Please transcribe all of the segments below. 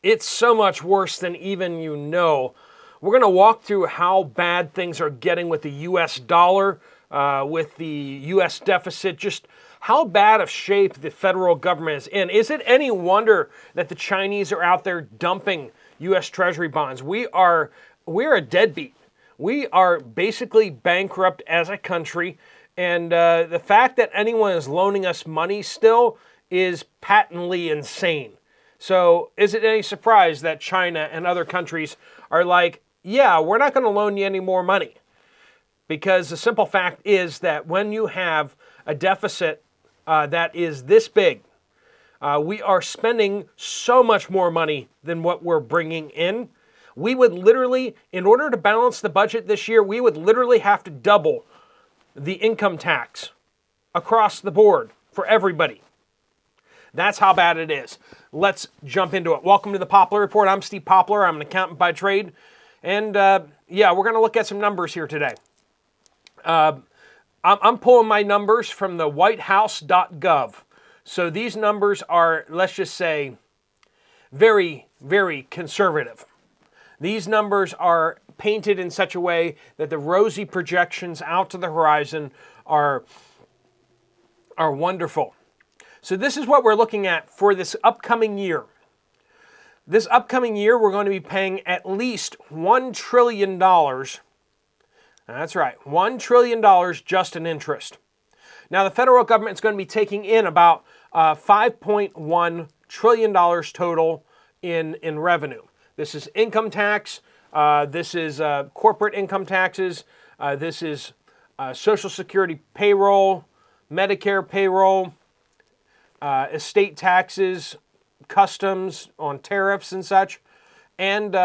It's so much worse than even you know. We're going to walk through how bad things are getting with the U.S. dollar, with the U.S. deficit, just how bad of shape the federal government is in. Is it any wonder that the Chinese are out there dumping U.S. Treasury bonds? We're a deadbeat. We are basically bankrupt as a country, and the fact that anyone is loaning us money still is patently insane. So is it any surprise that China and other countries are like, yeah, we're not going to loan you any more money? Because the simple fact is that when you have a deficit that is this big, we are spending so much more money than what we're bringing in. We would literally, in order to balance the budget this year, we would literally have to double the income tax across the board for everybody. That's how bad it is. Let's jump into it. Welcome to the Poplar Report. I'm Steve Poplar. I'm an accountant by trade. And yeah, we're going to look at some numbers here today. I'm pulling my numbers from the whitehouse.gov. So these numbers are, let's just say, very, very conservative. These numbers are painted in such a way that the rosy projections out to the horizon are wonderful. So this is what we're looking at for this upcoming year. This upcoming year, we're going to be paying at least $1 trillion. That's right, $1 trillion just in interest. Now, the federal government is going to be taking in about $5.1 trillion total in revenue. This is income tax. This is corporate income taxes. This is Social Security payroll, Medicare payroll, estate taxes, customs on tariffs and such, and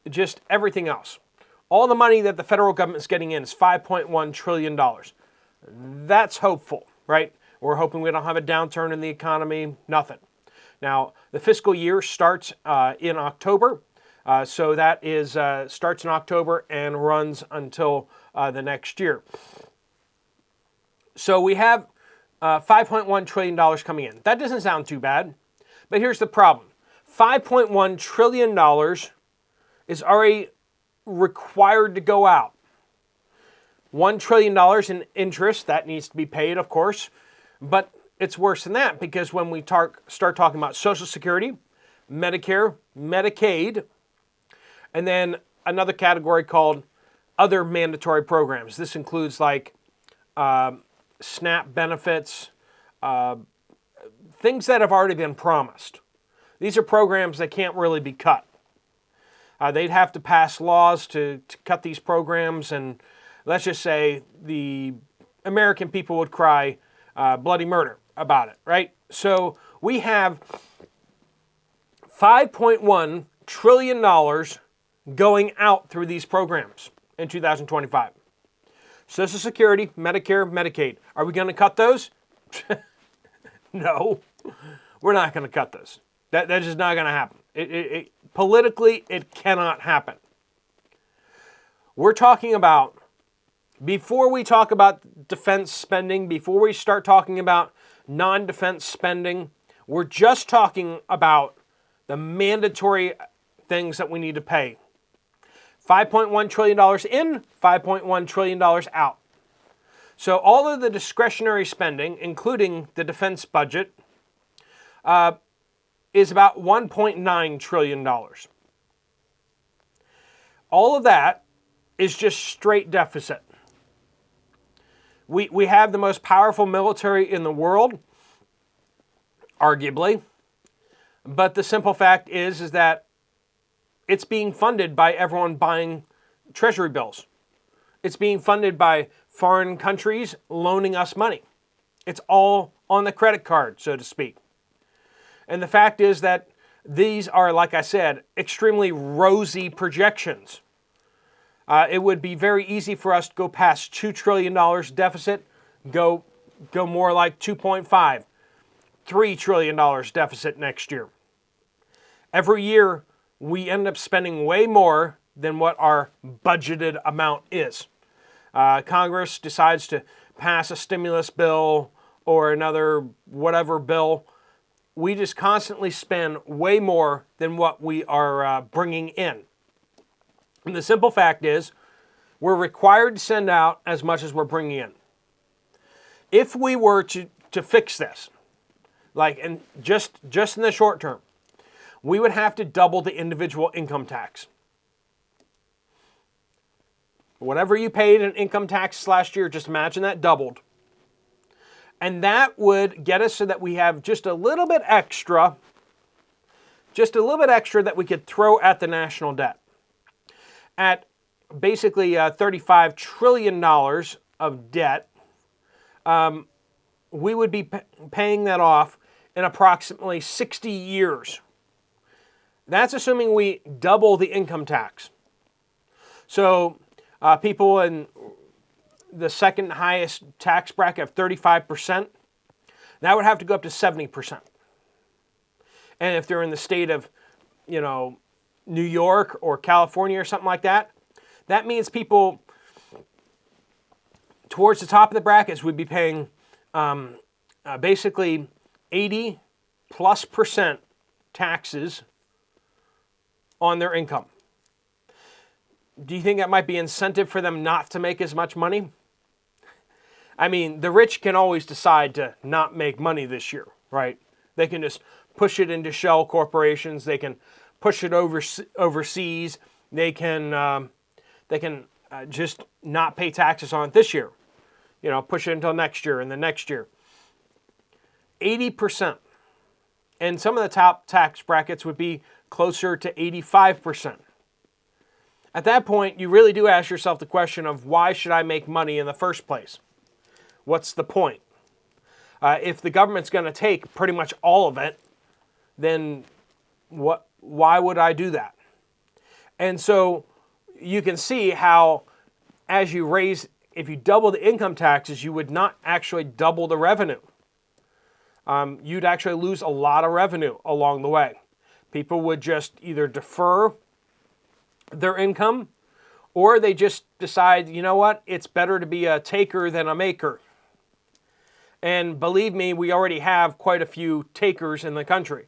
just everything else. All the money that the federal government is getting in is $5.1 trillion. That's hopeful, right? We're hoping we don't have a downturn in the economy, nothing. Now, the fiscal year starts in October, so that is starts in October and runs until the next year. So we have $5.1 trillion coming in. That doesn't sound too bad, but here's the problem. $5.1 trillion is already required to go out. $1 trillion in interest, that needs to be paid, of course, but it's worse than that because when we start talking about Social Security, Medicare, Medicaid, and then another category called other mandatory programs. This includes like SNAP benefits, things that have already been promised. These are programs that can't really be cut. They'd have to pass laws to cut these programs, and let's just say the American people would cry bloody murder about it, right? So we have $5.1 trillion going out through these programs in 2025. Social Security, Medicare, Medicaid. Are we going to cut those? No, we're not going to cut those. That's just not going to happen. Politically, it cannot happen. We're talking about, before we talk about defense spending, before we start talking about non-defense spending, we're just talking about the mandatory things that we need to pay. $5.1 trillion in, $5.1 trillion out. So all of the discretionary spending, including the defense budget, is about $1.9 trillion. All of that is just straight deficit. We have the most powerful military in the world, arguably, but the simple fact is that it's being funded by everyone buying treasury bills. It's being funded by foreign countries loaning us money. It's all on the credit card, so to speak. And the fact is that these are, like I said, extremely rosy projections. It would be very easy for us to go past $2 trillion deficit, go more like 2.5, $3 trillion deficit next year. Every year, we end up spending way more than what our budgeted amount is. Congress decides to pass a stimulus bill or another whatever bill. we just constantly spend way more than what we are bringing in. And the simple fact is, we're required to send out as much as we're bringing in. If we were to fix this, like, and just in the short term, we would have to double the individual income tax. Whatever you paid in income tax last year, just imagine that doubled. And that would get us so that we have just a little bit extra that we could throw at the national debt. At basically $35 trillion of debt, we would be paying that off in approximately 60 years. That's assuming we double the income tax. So people in the second highest tax bracket of 35%, that would have to go up to 70%. And if they're in the state of, New York or California or something like that, that means people towards the top of the brackets would be paying basically 80+% taxes on their income. Do you think that might be incentive for them not to make as much money? I mean, the rich can always decide to not make money this year, right? They can just push it into shell corporations. They can push it overseas. They can just not pay taxes on it this year. Push it until next year and the next year. 80%. And some of the top tax brackets would be closer to 85%. At that point, you really do ask yourself the question of, why should I make money in the first place? What's the point? If the government's going to take pretty much all of it, then why would I do that? And so you can see how if you double the income taxes, you would not actually double the revenue. You'd actually lose a lot of revenue along the way. People would just either defer their income, or they just decide, you know what, it's better to be a taker than a maker. And believe me, we already have quite a few takers in the country.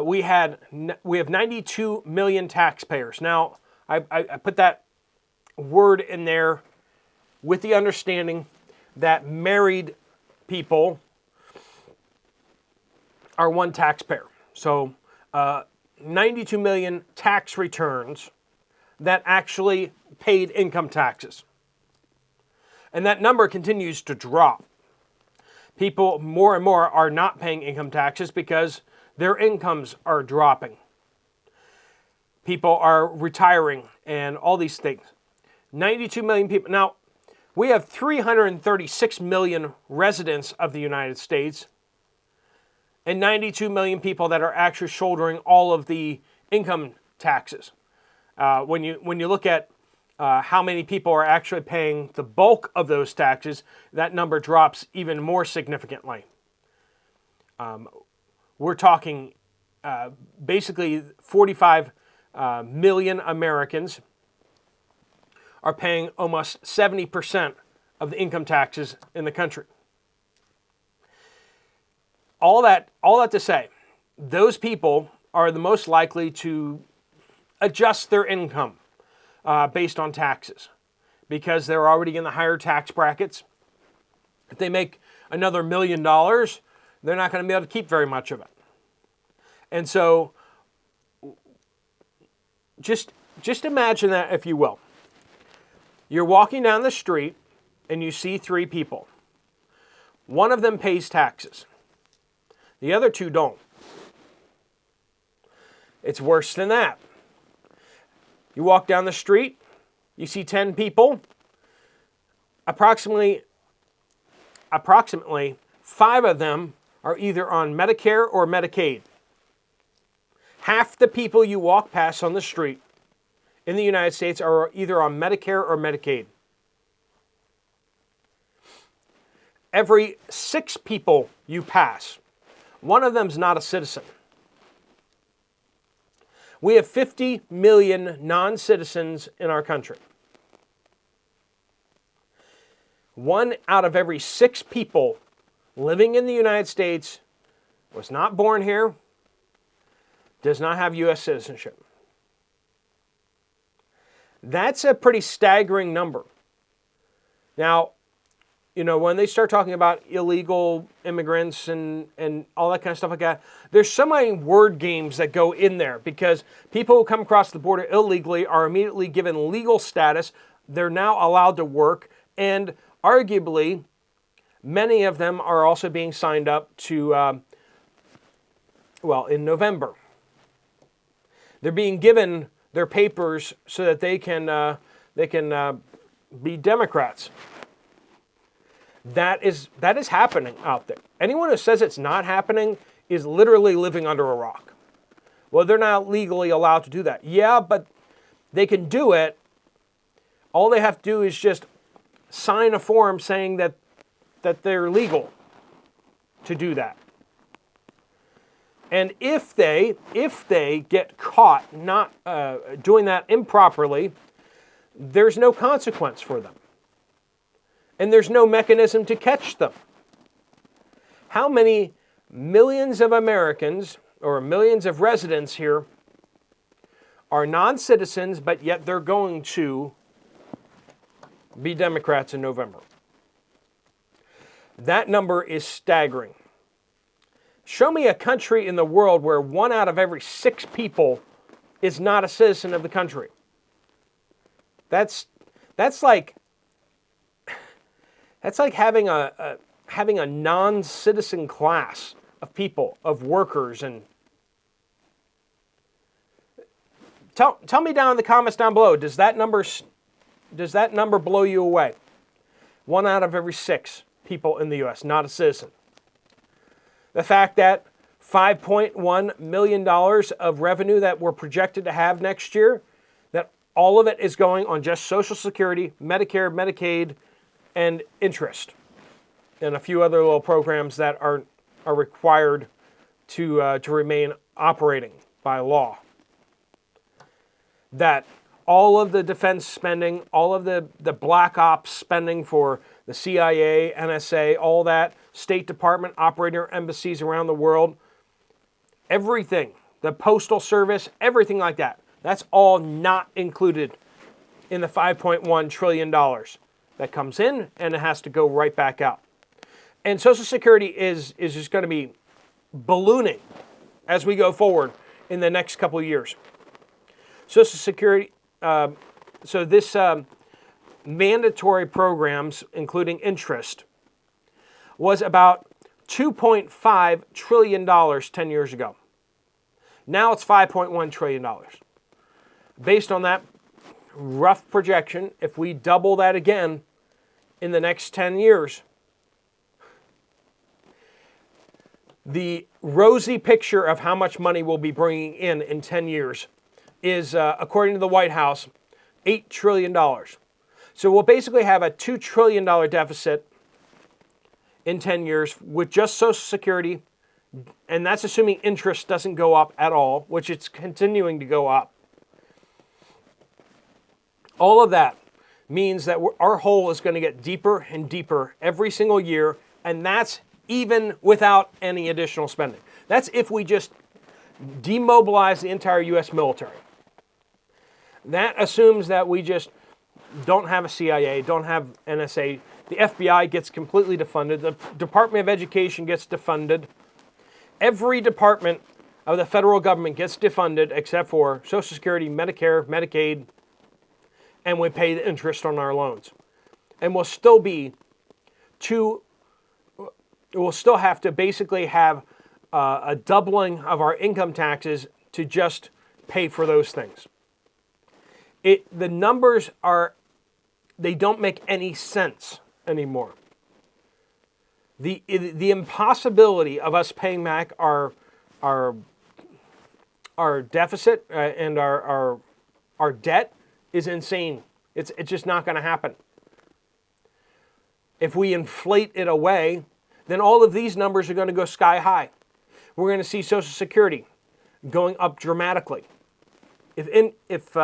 We have 92 million taxpayers. Now, I put that word in there with the understanding that married people are one taxpayer. So 92 million tax returns that actually paid income taxes. And that number continues to drop. People more and more are not paying income taxes because their incomes are dropping. People are retiring and all these things. 92 million people. Now, we have 336 million residents of the United States and 92 million people that are actually shouldering all of the income taxes. When you look at how many people are actually paying the bulk of those taxes, that number drops even more significantly. We're talking basically 45 million Americans are paying almost 70% of the income taxes in the country. All that to say, those people are the most likely to adjust their income based on taxes because they're already in the higher tax brackets. If they make another $1 million, they're not going to be able to keep very much of it. And so just imagine that, if you will. You're walking down the street and you see three people. One of them pays taxes. The other two don't. It's worse than that. You walk down the street, you see 10 people. Approximately 5 of them are either on Medicare or Medicaid. Half the people you walk past on the street in the United States are either on Medicare or Medicaid. Every 6 people you pass, one of them's not a citizen. We have 50 million non-citizens in our country. 1 out of every 6 people living in the United States was not born here, does not have U.S. citizenship. That's a pretty staggering number. Now, when they start talking about illegal immigrants and all that kind of stuff like that, there's so many word games that go in there because people who come across the border illegally are immediately given legal status. They're now allowed to work, and arguably, many of them are also being signed up to, in November. They're being given their papers so that they can be Democrats. That is happening out there. Anyone who says it's not happening is literally living under a rock. Well, they're not legally allowed to do that. Yeah, but they can do it. All they have to do is just sign a form saying that they're legal to do that. And if they get caught not doing that improperly, there's no consequence for them. And there's no mechanism to catch them. How many millions of Americans or millions of residents here are non-citizens, but yet they're going to be Democrats in November? That number is staggering. Show me a country in the world where 1 out of every 6 people is not a citizen of the country. That's like having a non-citizen class of people, of workers, and tell me down in the comments down below, does that number blow you away? 1 out of every 6 people in the U.S. not a citizen. The fact that $5.1 million of revenue that we're projected to have next year, that all of it is going on just Social Security, Medicare, Medicaid, and interest, and a few other little programs that are required to remain operating by law. That all of the defense spending, all of the black ops spending for the CIA, NSA, all that, State Department, operator embassies around the world, everything, the Postal Service, everything like that, that's all not included in the $5.1 trillion that comes in, and it has to go right back out. And Social Security is just going to be ballooning as we go forward in the next couple of years. Social Security, so this mandatory programs, including interest, was about $2.5 trillion 10 years ago. Now it's $5.1 trillion. Based on that rough projection, if we double that again in the next 10 years, the rosy picture of how much money we'll be bringing in 10 years is, according to the White House, $8 trillion. So we'll basically have a $2 trillion deficit in 10 years with just Social Security, and that's assuming interest doesn't go up at all, which it's continuing to go up. All of that means that our hole is going to get deeper and deeper every single year, and that's even without any additional spending. That's if we just demobilize the entire U.S. military. That assumes that we just don't have a CIA, don't have NSA. The FBI gets completely defunded. The Department of Education gets defunded. Every department of the federal government gets defunded except for Social Security, Medicare, Medicaid, and we pay the interest on our loans. And we'll still have to basically have a doubling of our income taxes to just pay for those things. The numbers they don't make any sense anymore. The impossibility of us paying back our deficit and our debt is insane. It's just not going to happen. If we inflate it away, then all of these numbers are going to go sky high. We're going to see Social Security going up dramatically. If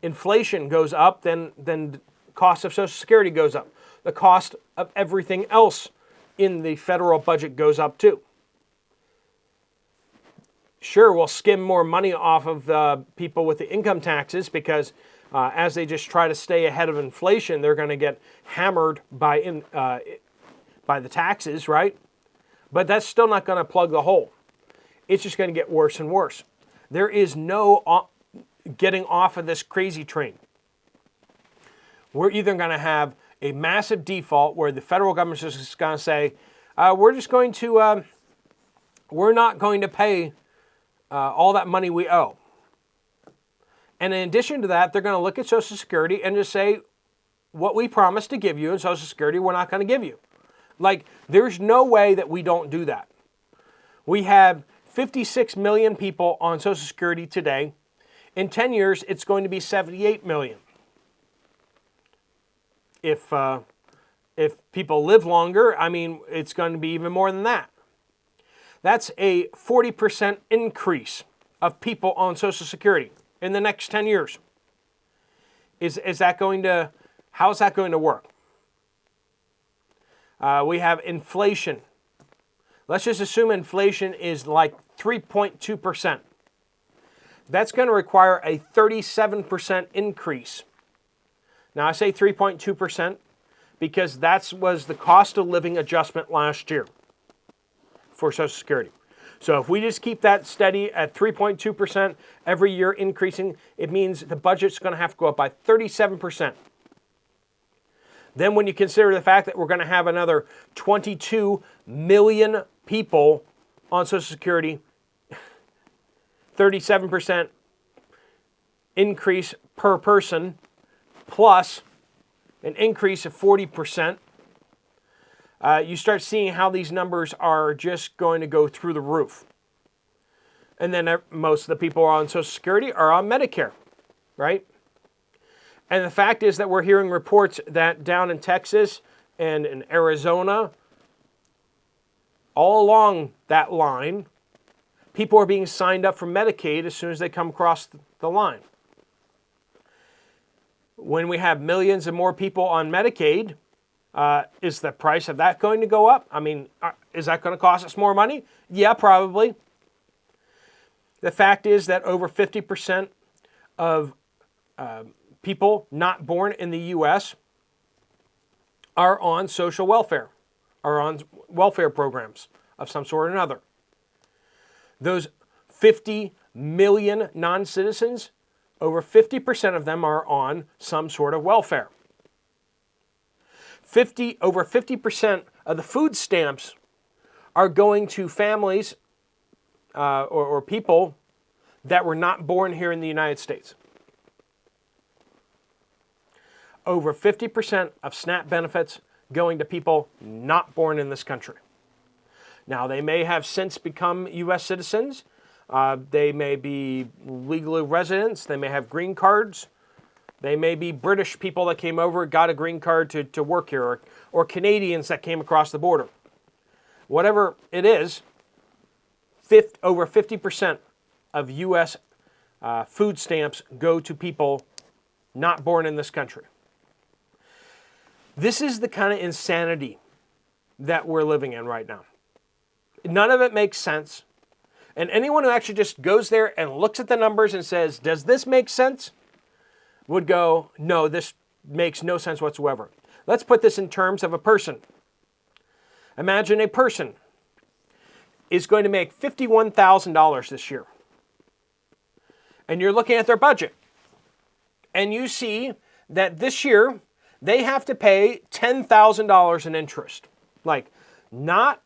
inflation goes up, then the cost of Social Security goes up. The cost of everything else in the federal budget goes up too. Sure, we'll skim more money off of the people with the income taxes because as they just try to stay ahead of inflation, they're going to get hammered by the taxes, right? But that's still not going to plug the hole. It's just going to get worse and worse. There is no getting off of this crazy train. We're either going to have a massive default where the federal government is just going to say, we're not going to pay all that money we owe. And in addition to that, they're going to look at Social Security and just say, what we promised to give you in Social Security, we're not going to give you. Like, there's no way that we don't do that. We have 56 million people on Social Security today. In 10 years, it's going to be 78 million. If people live longer, I mean, it's going to be even more than that. That's a 40% increase of people on Social Security in the next 10 years. How's that going to work? We have inflation. Let's just assume inflation is like 3.2%. That's going to require a 37% increase. Now I say 3.2% because that was the cost of living adjustment last year for Social Security. So if we just keep that steady at 3.2% every year increasing, it means the budget's going to have to go up by 37%. Then when you consider the fact that we're going to have another 22 million people on Social Security, 37% increase per person, plus an increase of 40%, you start seeing how these numbers are just going to go through the roof. And then most of the people on Social Security are on Medicare, right? And the fact is that we're hearing reports that down in Texas and in Arizona, all along that line, people are being signed up for Medicaid as soon as they come across the line. When we have millions and more people on Medicaid, is the price of that going to go up? I mean, is that going to cost us more money? Yeah, probably. The fact is that over 50% of people not born in the U.S. are on social welfare, are on welfare programs of some sort or another. Those 50 million non-citizens, over 50% of them are on some sort of welfare. Over 50% of the food stamps are going to families or people that were not born here in the United States. Over 50% of SNAP benefits going to people not born in this country. Now, they may have since become U.S. citizens. They may be legally residents. They may have green cards. They may be British people that came over, got a green card to work here, or Canadians that came across the border. Whatever it is, over 50% of U.S. Food stamps go to people not born in this country. This is the kind of insanity that we're living in right now. None of it makes sense. And anyone who actually just goes there and looks at the numbers and says, does this make sense? Would go, no, this makes no sense whatsoever. Let's put this in terms of a person. Imagine a person is going to make $51,000 this year. And you're looking at their budget. And you see that this year they have to pay $10,000 in interest. Like, not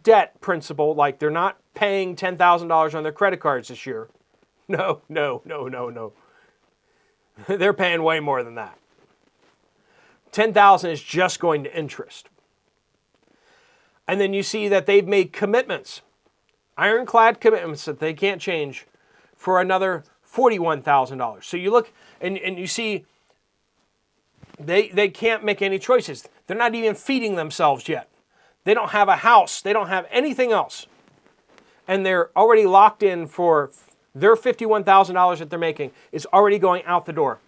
debt principal, like they're not paying $10,000 on their credit cards this year. No. They're paying way more than that. $10,000 is just going to interest. And then you see that they've made commitments, ironclad commitments that they can't change, for another $41,000. So you look and you see they can't make any choices. They're not even feeding themselves yet. They don't have a house. They don't have anything else. And they're already locked in for their $51,000 that they're making is already going out the door.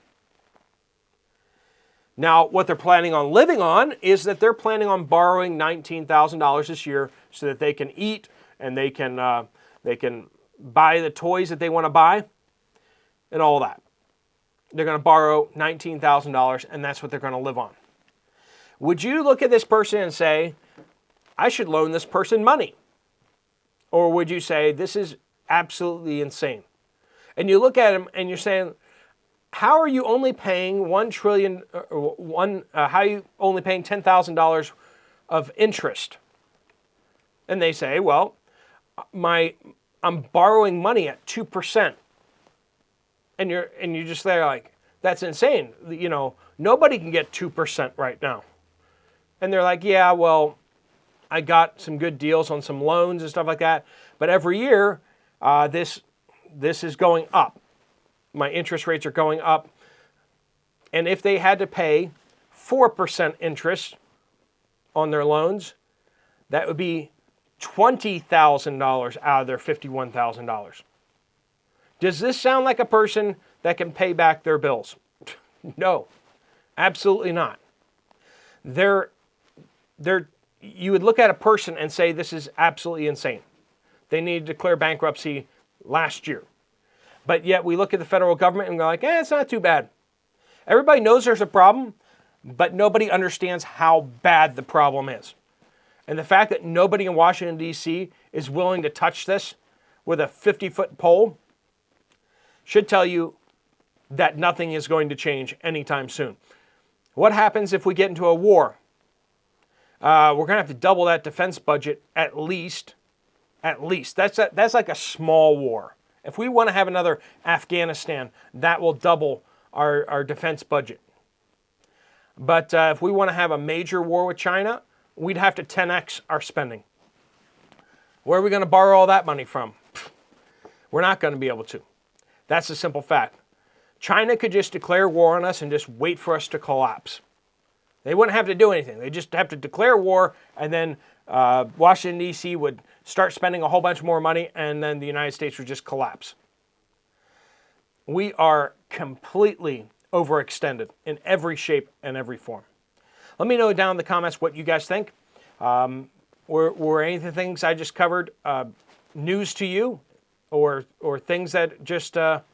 Now, what they're planning on living on is that they're planning on borrowing $19,000 this year so that they can eat and they can buy the toys that they want to buy, and all that. They're going to borrow $19,000, and that's what they're going to live on. Would you look at this person and say, I should loan this person money? Or would you say, this is absolutely insane? And you look at him and you're saying, how are you only paying how are you only paying $10,000 of interest? And they say, well, I'm borrowing money at 2%. And you just there like, that's insane. You know, nobody can get 2% right now. And they're like, yeah, well, I got some good deals on some loans and stuff like that. But every year, this is going up. My interest rates are going up. And if they had to pay 4% interest on their loans, that would be $20,000 out of their $51,000. Does this sound like a person that can pay back their bills? No, absolutely not. You would look at a person and say, this is absolutely insane. They needed to declare bankruptcy last year. But yet we look at the federal government and go like, it's not too bad. Everybody knows there's a problem, but nobody understands how bad the problem is. And the fact that nobody in Washington, D.C. is willing to touch this with a 50-foot pole should tell you that nothing is going to change anytime soon. What happens if we get into a war? We're going to have to double that defense budget at least. At least. That's like a small war. If we want to have another Afghanistan, that will double our defense budget. But if we want to have a major war with China, we'd have to 10x our spending. Where are we going to borrow all that money from? We're not going to be able to. That's a simple fact. China could just declare war on us and just wait for us to collapse. They wouldn't have to do anything. They just have to declare war, and then Washington, D.C. would start spending a whole bunch more money, and then the United States would just collapse. We are completely overextended in every shape and every form. Let me know down in the comments what you guys think. Were any of the things I just covered news to you, or things that just sound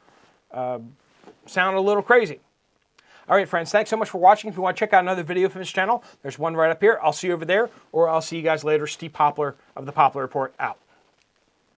a little crazy? All right, friends, thanks so much for watching. If you want to check out another video from this channel, there's one right up here. I'll see you over there, or I'll see you guys later. Steve Poplar of the Poplar Report out.